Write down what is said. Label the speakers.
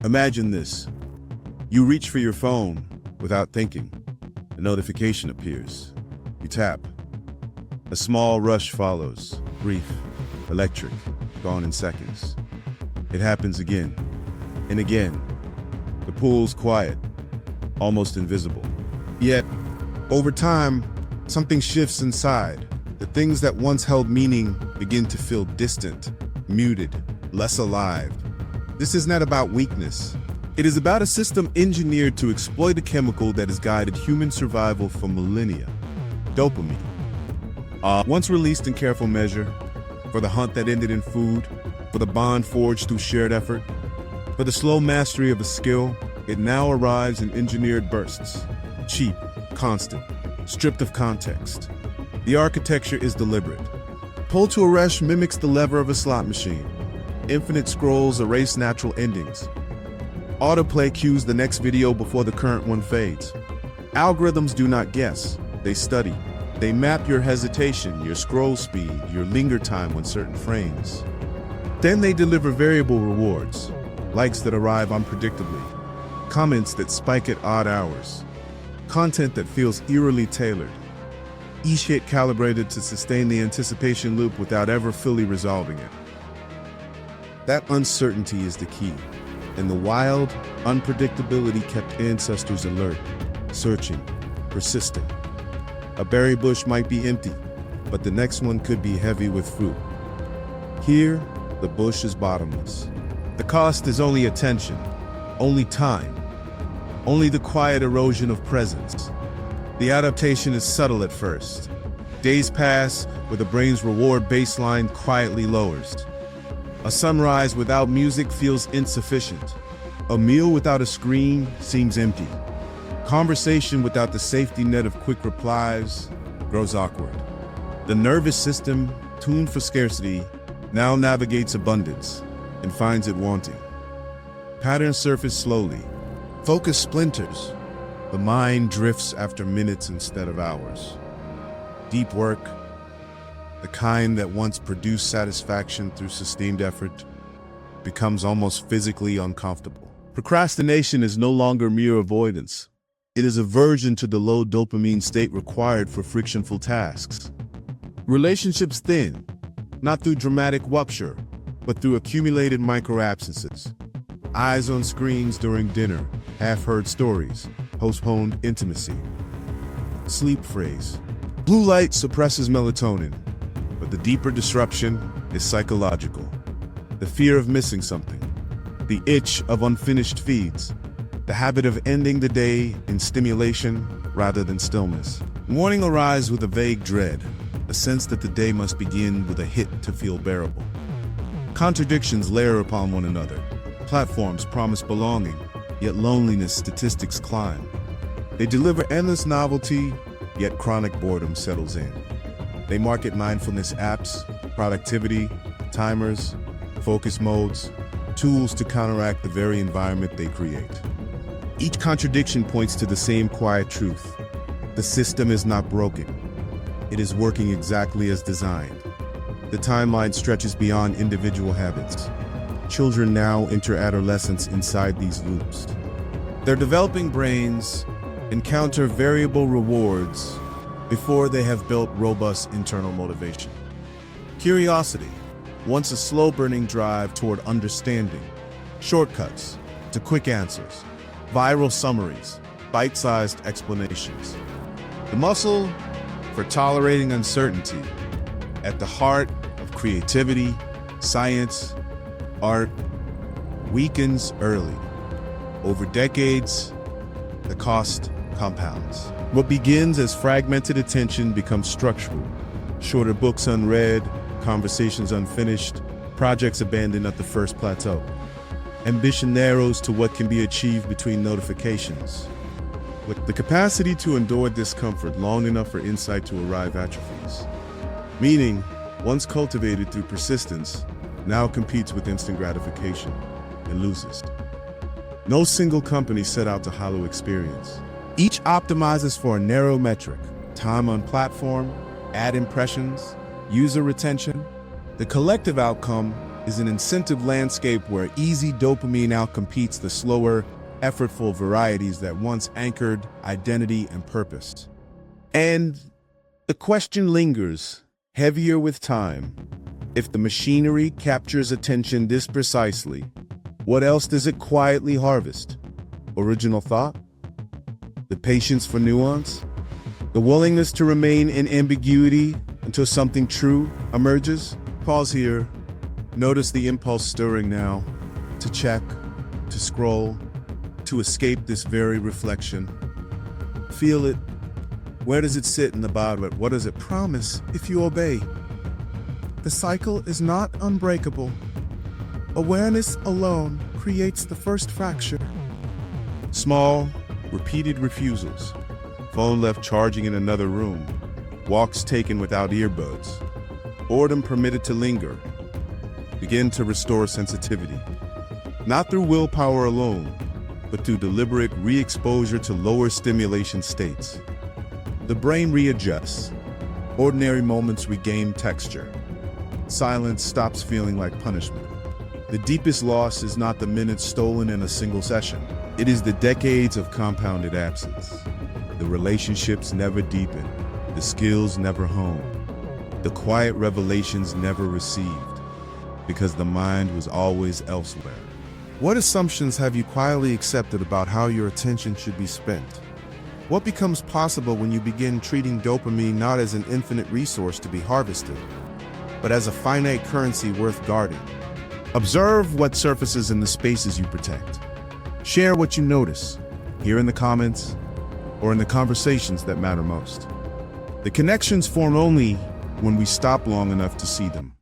Speaker 1: Imagine this. You reach for your phone without thinking. A notification appears. You tap. A small rush follows. Brief, electric, gone in seconds. It happens again and again. The pool's quiet, almost invisible. Yet, over time, something shifts inside. The things that once held meaning begin to feel distant, muted, less alive. This is not about weakness. It is about a system engineered to exploit a chemical that has guided human survival for millennia. Dopamine. Once released in careful measure, for the hunt that ended in food, for the bond forged through shared effort, for the slow mastery of a skill, it now arrives in engineered bursts. Cheap, constant, stripped of context. The architecture is deliberate. Pull to a rush mimics the lever of a slot machine. Infinite scrolls erase natural endings. Autoplay cues the next video before the current one fades. Algorithms do not guess, they study. They map your hesitation, your scroll speed, your linger time on certain frames. Then they deliver variable rewards, likes that arrive unpredictably, comments that spike at odd hours, content that feels eerily tailored, each hit calibrated to sustain the anticipation loop without ever fully resolving it. That uncertainty is the key, and the wild unpredictability kept ancestors alert, searching, persisting. A berry bush might be empty, but the next one could be heavy with fruit. Here, the bush is bottomless. The cost is only attention, only time, only the quiet erosion of presence. The adaptation is subtle at first. Days pass where the brain's reward baseline quietly lowers. A sunrise without music feels insufficient. A meal without a screen seems empty. Conversation without the safety net of quick replies grows awkward. The nervous system, tuned for scarcity, now navigates abundance and finds it wanting. Patterns surface slowly. Focus splinters. The mind drifts after minutes instead of hours. Deep work, the kind that once produced satisfaction through sustained effort, becomes almost physically uncomfortable. Procrastination is no longer mere avoidance. It is aversion to the low dopamine state required for frictionful tasks. Relationships thin, not through dramatic rupture, but through accumulated micro-absences. Eyes on screens during dinner, half-heard stories, postponed intimacy. Sleep phrase. Blue light suppresses melatonin, but the deeper disruption is psychological. The fear of missing something, the itch of unfinished feeds, the habit of ending the day in stimulation rather than stillness. Morning arrives with a vague dread, a sense that the day must begin with a hit to feel bearable. Contradictions layer upon one another. Platforms promise belonging, yet loneliness statistics climb. They deliver endless novelty, yet chronic boredom settles in. They market mindfulness apps, productivity, timers, focus modes, tools to counteract the very environment they create. Each contradiction points to the same quiet truth. The system is not broken. It is working exactly as designed. The timeline stretches beyond individual habits. Children now enter adolescence inside these loops. Their developing brains encounter variable rewards before they have built robust internal motivation. Curiosity, once a slow-burning drive toward understanding. Shortcuts to quick answers. Viral summaries, bite-sized explanations. The muscle for tolerating uncertainty, at the heart of creativity, science, art, weakens early. Over decades, the cost compounds. What begins as fragmented attention becomes structural. Shorter books unread, conversations unfinished, projects abandoned at the first plateau. Ambition narrows to what can be achieved between notifications. With the capacity to endure discomfort long enough for insight to arrive atrophies. Meaning, once cultivated through persistence, now competes with instant gratification and loses. No single company set out to hollow experience. Each optimizes for a narrow metric: time on platform, ad impressions, user retention. The collective outcome, is an incentive landscape where easy dopamine outcompetes the slower, effortful varieties that once anchored identity and purpose. And the question lingers, heavier with time. If the machinery captures attention this precisely, what else does it quietly harvest? Original thought? The patience for nuance? The willingness to remain in ambiguity until something true emerges? Pause here. Notice the impulse stirring now, to check, to scroll, to escape this very reflection. Feel it. Where does it sit in the body? What does it promise if you obey? The cycle is not unbreakable. Awareness alone creates the first fracture. Small, repeated refusals. Phone left charging in another room. Walks taken without earbuds. Boredom permitted to linger. Begin to restore sensitivity. Not through willpower alone, but through deliberate re-exposure to lower stimulation states. The brain readjusts. Ordinary moments regain texture. Silence stops feeling like punishment. The deepest loss is not the minutes stolen in a single session. It is the decades of compounded absence. The relationships never deepen. The skills never honed. The quiet revelations never received. Because the mind was always elsewhere. What assumptions have you quietly accepted about how your attention should be spent? What becomes possible when you begin treating dopamine not as an infinite resource to be harvested, but as a finite currency worth guarding? Observe what surfaces in the spaces you protect. Share what you notice, here in the comments, or in the conversations that matter most. The connections form only when we stop long enough to see them.